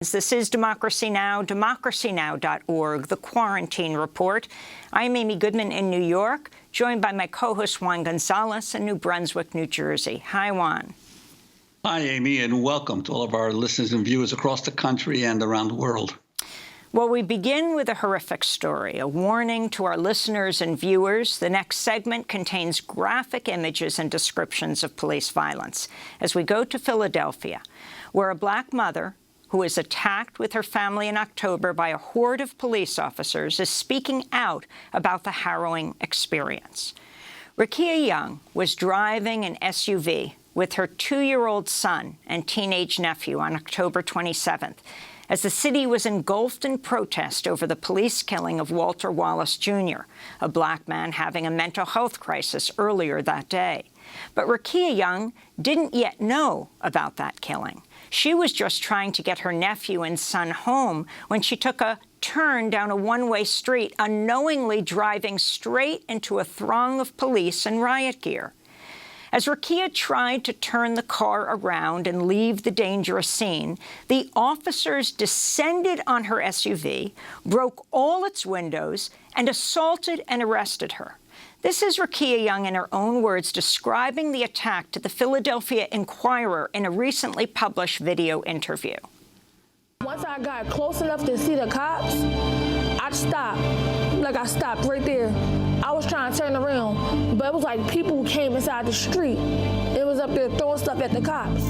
This is Democracy Now!, democracynow.org, The Quarantine Report. I'm Amy Goodman in New York, joined by my co-host Juan Gonzalez in New Brunswick, New Jersey. Hi, Juan. Hi, Amy, and welcome to all of our listeners and viewers across the country and around the world. Well, we begin with a horrific story, a warning to our listeners and viewers. The next segment contains graphic images and descriptions of police violence. As we go to Philadelphia, where a black mother who was attacked with her family in October by a horde of police officers, is speaking out about the harrowing experience. Rakia Young was driving an SUV with her 2-year-old son and teenage nephew on October 27th, as the city was engulfed in protest over the police killing of Walter Wallace Jr., a black man having a mental health crisis earlier that day. But Rakia Young didn't yet know about that killing. She was just trying to get her nephew and son home when she took a turn down a one-way street, unknowingly driving straight into a throng of police in riot gear. As Rakia tried to turn the car around and leave the dangerous scene, the officers descended on her SUV, broke all its windows, and assaulted and arrested her. This is Rakia Young, in her own words, describing the attack to the Philadelphia Inquirer in a recently published video interview. Once I got close enough to see the cops, I stopped. I stopped right there. I was trying to turn around, but it was like people came inside the street. It was up there throwing stuff at the cops.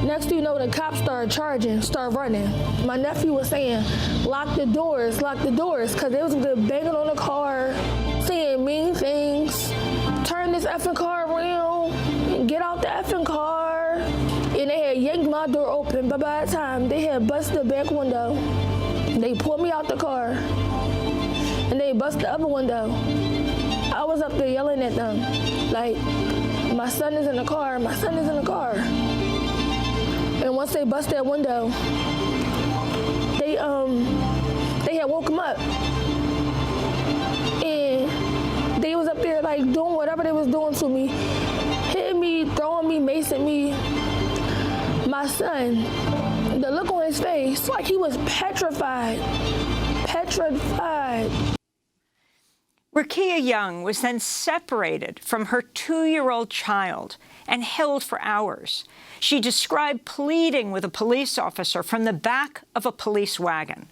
Next thing you know, the cops started charging, started running. My nephew was saying, lock the doors, because they was banging on the car, saying mean things. Turn this effing car around, and get out the effing car. And they had yanked my door open, but by the time they had busted the back window, they pulled me out the car, and they busted the other window. I was up there yelling at them, like, my son is in the car, my son is in the car. And once they bust that window, they had woke him up. And they was up there like doing whatever they was doing to me. Hitting me, throwing me, macing me. My son, the look on his face, like he was petrified. Petrified. Rakia Young was then separated from her 2-year-old child and held for hours. She described pleading with a police officer from the back of a police wagon.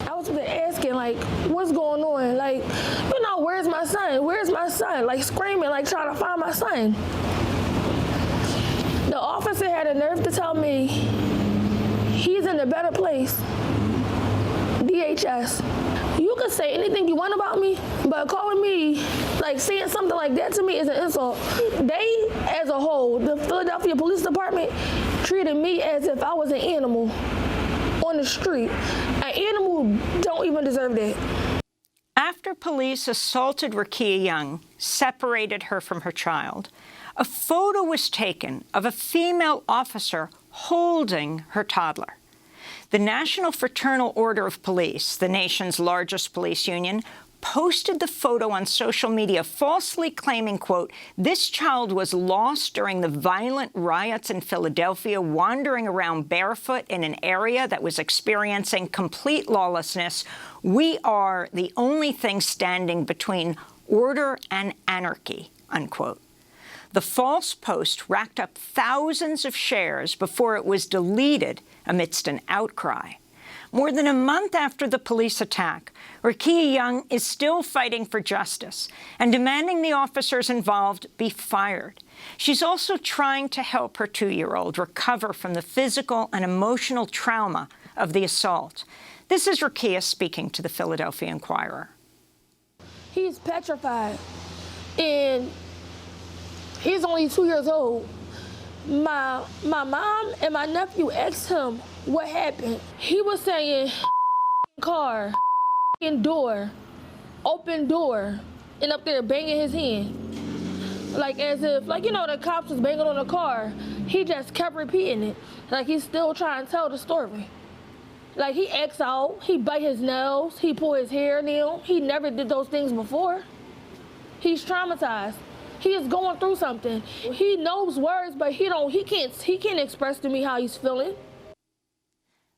I was asking, like, what's going on? Like, where's my son? Where's my son? Like, screaming, like, trying to find my son. The officer had the nerve to tell me he's in a better place. DHS. You can say anything you want about me, but calling me, like saying something like that to me is an insult. They, as a whole, the Philadelphia Police Department, treated me as if I was an animal on the street. An animal don't even deserve that. After police assaulted Rakia Young, separated her from her child, a photo was taken of a female officer holding her toddler. The National Fraternal Order of Police, the nation's largest police union, posted the photo on social media, falsely claiming, quote, this child was lost during the violent riots in Philadelphia, wandering around barefoot in an area that was experiencing complete lawlessness. We are the only thing standing between order and anarchy, unquote. The false post racked up thousands of shares before it was deleted amidst an outcry. More than a month after the police attack, Rakia Young is still fighting for justice and demanding the officers involved be fired. She's also trying to help her 2-year-old recover from the physical and emotional trauma of the assault. This is Rakia speaking to the Philadelphia Inquirer. He's petrified, and he's only 2 years old. My mom and my nephew asked him what happened. He was saying, car, door, open door, and up there banging his hand. Like as if, the cops was banging on the car. He just kept repeating it. Like he's still trying to tell the story. Like he acts out, he bite his nails, he pull his hair down. He never did those things before. He's traumatized. He is going through something. He knows words, but he can't express to me how he's feeling.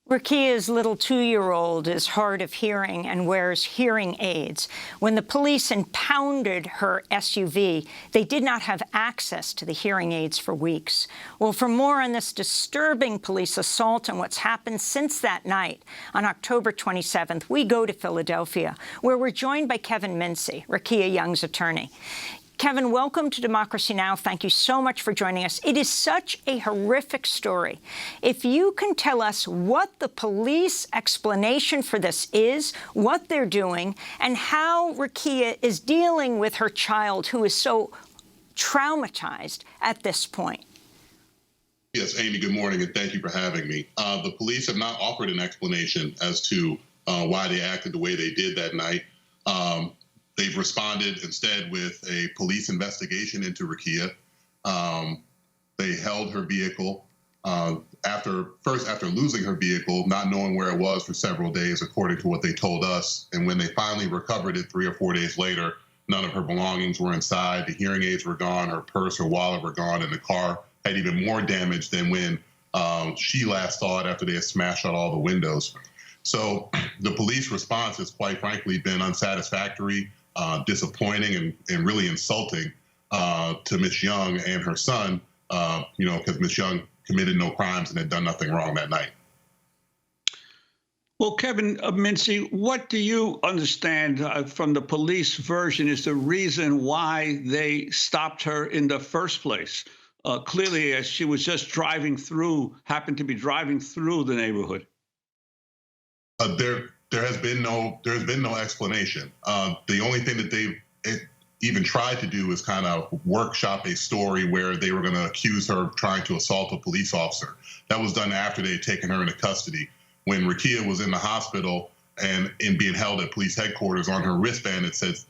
Rakia's little 2-year-old is hard of hearing and wears hearing aids. When the police impounded her SUV, they did not have access to the hearing aids for weeks. Well, for more on this disturbing police assault and what's happened since that night, on October 27th, we go to Philadelphia, where we're joined by Kevin Mincy, Rakia Young's attorney. Kevin, welcome to Democracy Now! Thank you so much for joining us. It is such a horrific story. If you can tell us what the police explanation for this is, what they're doing, and how Rakia is dealing with her child who is so traumatized at this point. Yes, Amy, good morning, and thank you for having me. The police have not offered an explanation as to why they acted the way they did that night. They've responded instead with a police investigation into Rakia. They held her vehicle after losing her vehicle, not knowing where it was for several days, according to what they told us. And when they finally recovered it 3 or 4 days later, none of her belongings were inside. The hearing aids were gone, her purse, her wallet were gone, and the car had even more damage than when she last saw it after they had smashed out all the windows. So the police response has quite frankly been unsatisfactory, disappointing, and really insulting to Miss Young and her son, because Miss Young committed no crimes and had done nothing wrong that night. Well, Kevin Mincy, what do you understand from the police version is the reason why they stopped her in the first place? Clearly, as she was just happened to be driving through the neighborhood. There has been no explanation. The only thing that they've even tried to do is kind of workshop a story where they were going to accuse her of trying to assault a police officer. That was done after they had taken her into custody. When Rakia was in the hospital and being held at police headquarters, on her wristband it says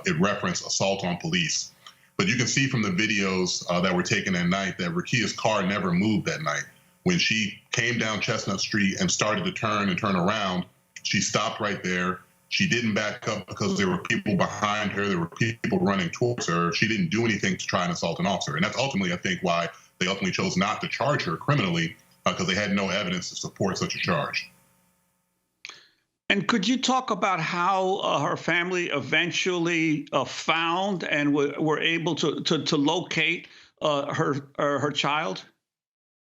it referenced assault on police. But you can see from the videos that were taken that night that Rakia's car never moved that night. When she came down Chestnut Street and started to turn around, she stopped right there. She didn't back up because there were people behind her. There were people running towards her. She didn't do anything to try and assault an officer. And that's ultimately, I think, why they ultimately chose not to charge her criminally, because they had no evidence to support such a charge. And could you talk about how her family eventually found and were able to locate her child?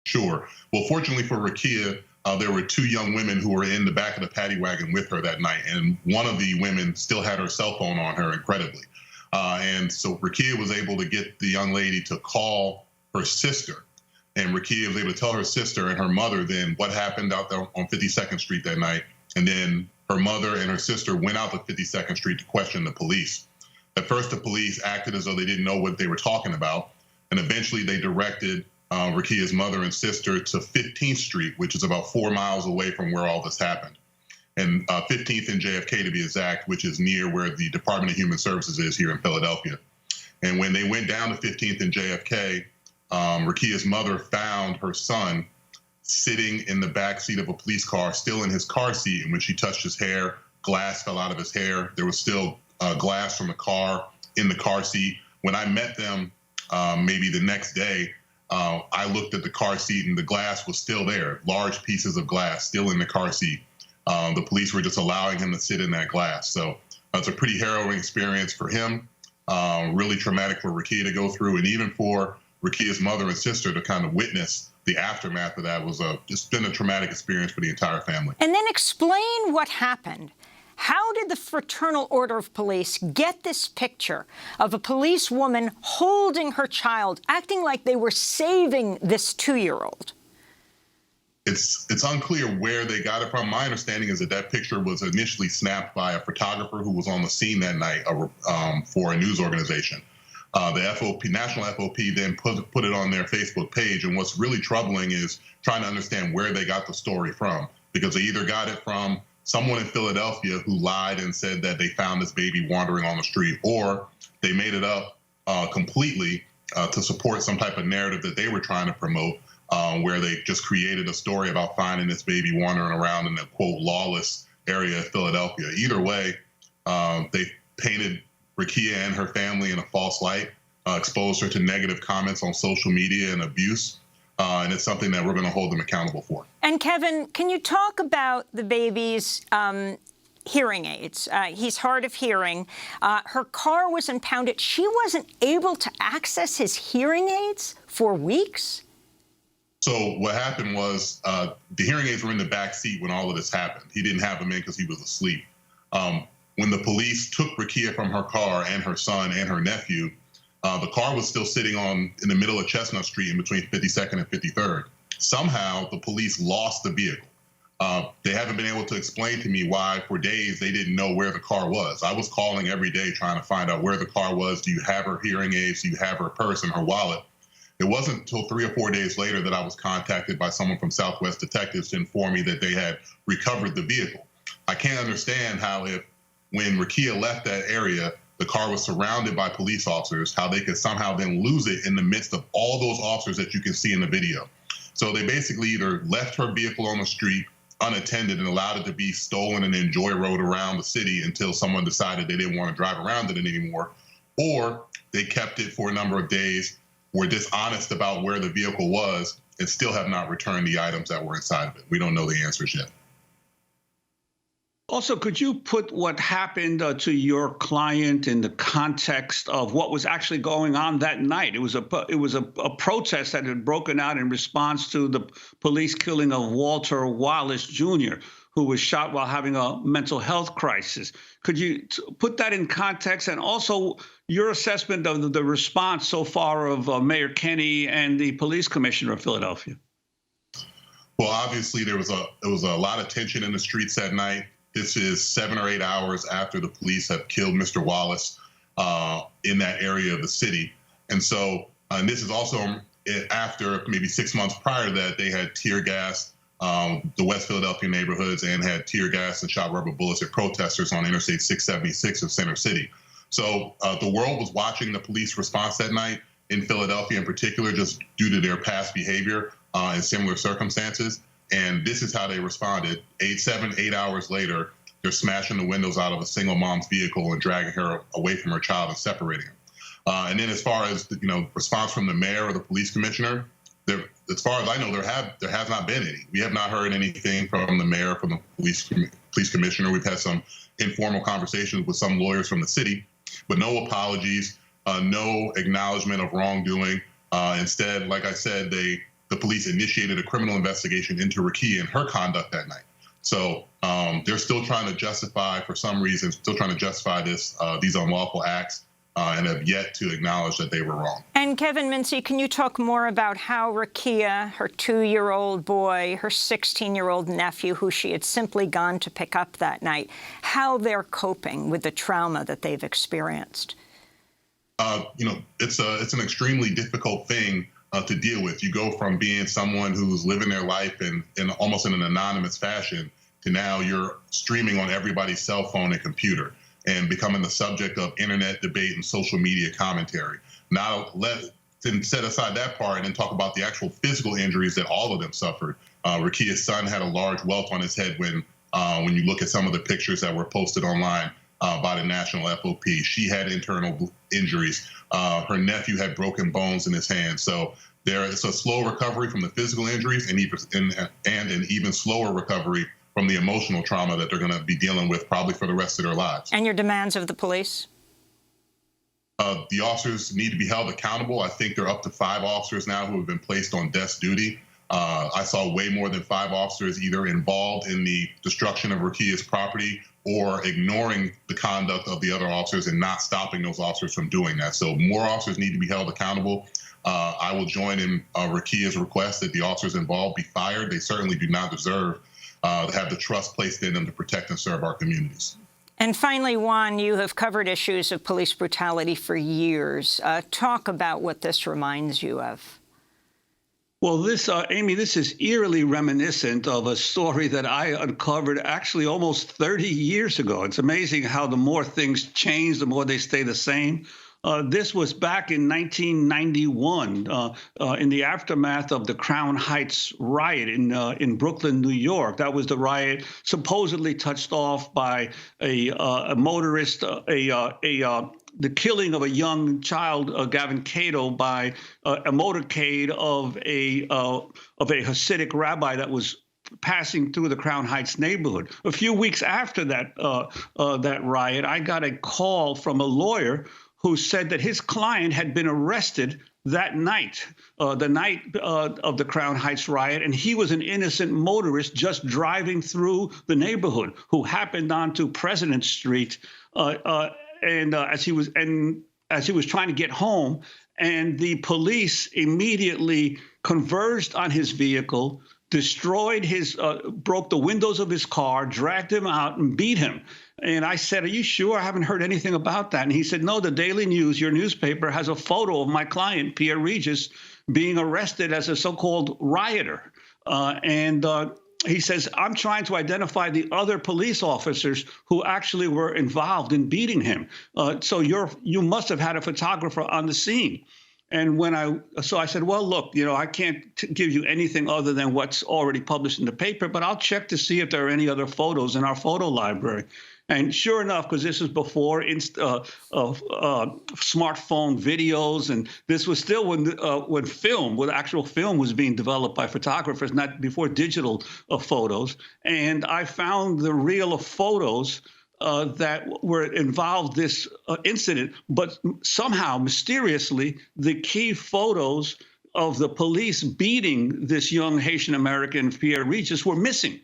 Sure. Well, fortunately for Rakia, there were 2 young women who were in the back of the paddy wagon with her that night, and one of the women still had her cell phone on her, incredibly. And so Rakia was able to get the young lady to call her sister, and Rakia was able to tell her sister and her mother then what happened out there on 52nd Street that night. And then her mother and her sister went out to 52nd Street to question the police. At first, the police acted as though they didn't know what they were talking about, and eventually they directed Rakia's mother and sister to 15th Street, which is about 4 miles away from where all this happened. And 15th and JFK to be exact, which is near where the Department of Human Services is here in Philadelphia. And when they went down to 15th and JFK, Rakia's mother found her son sitting in the back seat of a police car, still in his car seat. And when she touched his hair, glass fell out of his hair. There was still glass from the car in the car seat. When I met them maybe the next day, I looked at the car seat and the glass was still there, large pieces of glass still in the car seat. The police were just allowing him to sit in that glass. So it's a pretty harrowing experience for him, really traumatic for Rakia to go through, and even for Rakia's mother and sister to kind of witness the aftermath of that. Was it's been a traumatic experience for the entire family. And then explain what happened. How did the Fraternal Order of Police get this picture of a police woman holding her child, acting like they were saving this 2-year-old? It's unclear where they got it from. My understanding is that picture was initially snapped by a photographer who was on the scene that night for a news organization. The FOP, National FOP, then put it on their Facebook page. And what's really troubling is trying to understand where they got the story from, because they either got it from someone in Philadelphia who lied and said that they found this baby wandering on the street, or they made it up completely to support some type of narrative that they were trying to promote, where they just created a story about finding this baby wandering around in the, quote, lawless area of Philadelphia. Either way, they painted Rakia and her family in a false light, exposed her to negative comments on social media and abuse. and it's something that we're going to hold them accountable for. And Kevin, can you talk about the baby's hearing aids? He's hard of hearing. Her car was impounded. She wasn't able to access his hearing aids for weeks? So what happened was the hearing aids were in the back seat when all of this happened. He didn't have them in because he was asleep. When the police took Rakia from her car and her son and her nephew, the car was still sitting in the middle of Chestnut Street in between 52nd and 53rd. Somehow the police lost the vehicle. They haven't been able to explain to me why for days they didn't know where the car was. I was calling every day trying to find out where the car was. Do you have her hearing aids? Do you have her purse and her wallet? It wasn't until 3 or 4 days later that I was contacted by someone from Southwest Detectives to inform me that they had recovered the vehicle. I can't understand how when Rakia left that area, the car was surrounded by police officers, how they could somehow then lose it in the midst of all those officers that you can see in the video. So they basically either left her vehicle on the street unattended and allowed it to be stolen and then joy rode around the city until someone decided they didn't want to drive around it anymore, or they kept it for a number of days, were dishonest about where the vehicle was, and still have not returned the items that were inside of it. We don't know the answers yet. Also, could you put what happened to your client in the context of what was actually going on that night? It was a protest that had broken out in response to the police killing of Walter Wallace Jr., who was shot while having a mental health crisis. Could you put that in context, and also your assessment of the response so far of Mayor Kenney and the police commissioner of Philadelphia? Well, obviously there was a lot of tension in the streets that night. This is 7 or 8 hours after the police have killed Mr. Wallace in that area of the city. And so, and this is also after maybe 6 months prior to that, they had tear gas the West Philadelphia neighborhoods and had tear gas and shot rubber bullets at protesters on Interstate 676 of Center City. So the world was watching the police response that night in Philadelphia in particular, just due to their past behavior in similar circumstances. And this is how they responded. 8 hours later, they're smashing the windows out of a single mom's vehicle and dragging her away from her child and separating her. And then as far as the response from the mayor or the police commissioner, as far as I know, there has not been any. We have not heard anything from the mayor, from the police commissioner. We've had some informal conversations with some lawyers from the city, but no apologies, no acknowledgement of wrongdoing. Instead, like I said, the police initiated a criminal investigation into Rakia and her conduct that night. So they're still trying to justify, for some reason, these unlawful acts, and have yet to acknowledge that they were wrong. And Kevin Mincy, can you talk more about how Rakia, her 2-year-old boy, her 16-year-old nephew, who she had simply gone to pick up that night, how they're coping with the trauma that they've experienced? It's an extremely difficult thing to deal with. You go from being someone who's living their life in almost in an anonymous fashion to now you're streaming on everybody's cell phone and computer and becoming the subject of internet debate and social media commentary. Now, let's set aside that part and then talk about the actual physical injuries that all of them suffered. Rakia's son had a large welt on his head when you look at some of the pictures that were posted online by the National FOP. She had internal injuries. Her nephew had broken bones in his hand. So there is a slow recovery from the physical injuries and an even slower recovery from the emotional trauma that they're going to be dealing with probably for the rest of their lives. And your demands of the police? The officers need to be held accountable. I think there are up to 5 officers now who have been placed on desk duty. I saw way more than 5 officers either involved in the destruction of Rakia's property or ignoring the conduct of the other officers and not stopping those officers from doing that. So more officers need to be held accountable. I will join in Rakia's request that the officers involved be fired. They certainly do not deserve to have the trust placed in them to protect and serve our communities. And finally, Juan, you have covered issues of police brutality for years. Talk about what this reminds you of. Well, this, Amy, this is eerily reminiscent of a story that I uncovered actually almost 30 years ago. It's amazing how the more things change, the more they stay the same. This was back in 1991, in the aftermath of the Crown Heights riot in Brooklyn, New York. That was the riot supposedly touched off by a motorist, a the killing of a young child, Gavin Cato, by a motorcade of a Hasidic rabbi that was passing through the Crown Heights neighborhood. A few weeks after that riot, I got a call from a lawyer who said that his client had been arrested that night, the night of the Crown Heights riot, and he was an innocent motorist just driving through the neighborhood who happened onto President Street, as he was trying to get home, and the police immediately converged on his vehicle, destroyed broke the windows of his car, dragged him out, and beat him. And I said, "Are you sure? I haven't heard anything about that." And he said, "No, the Daily News, your newspaper, has a photo of my client, Pierre Regis, being arrested as a so-called rioter." He says, "I'm trying to identify the other police officers who actually were involved in beating him. So you must have had a photographer on the scene." And so I said, "Well, look, I can't give you anything other than what's already published in the paper, but I'll check to see if there are any other photos in our photo library." And sure enough, because this was before smartphone videos, and this was still when actual film was being developed by photographers, not before digital photos. And I found the reel of photos that were involved this incident, but somehow, mysteriously, the key photos of the police beating this young Haitian American, Pierre Regis, were missing.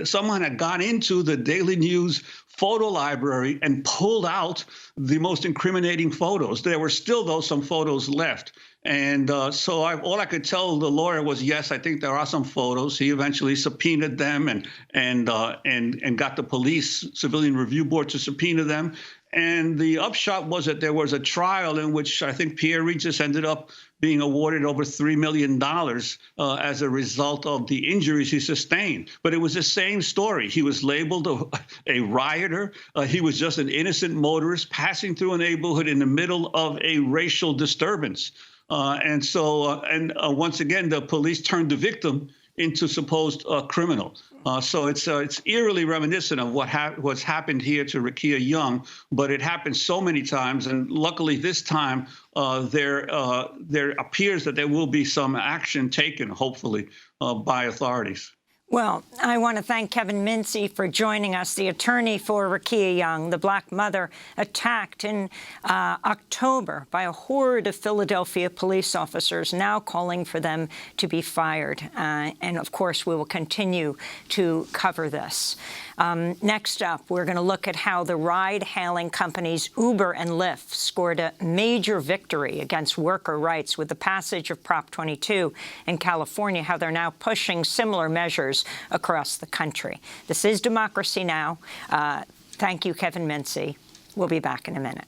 Someone had gone into the Daily News photo library and pulled out the most incriminating photos. There were still, though, some photos left. And so all I could tell the lawyer was, yes, I think there are some photos. He eventually subpoenaed them and got the police civilian review board to subpoena them. And the upshot was that there was a trial in which I think Pierre Regis ended up being awarded over $3 million as a result of the injuries he sustained. But it was the same story. He was labeled a rioter. He was just an innocent motorist passing through a neighborhood in the middle of a racial disturbance. Once again, the police turned the victim into supposed criminal. So it's eerily reminiscent of what's happened here to Rakia Young, but it happened so many times, and luckily this time there appears that there will be some action taken, hopefully, by authorities. Well, I want to thank Kevin Mincy for joining us, the attorney for Rakia Young, the black mother attacked in October by a horde of Philadelphia police officers, now calling for them to be fired. And, of course, we will continue to cover this. Next up, we're going to look at how the ride-hailing companies Uber and Lyft scored a major victory against worker rights with the passage of Prop 22 in California, how they're now pushing similar measures across the country. This is Democracy Now! Thank you, Kevin Mincy. We'll be back in a minute.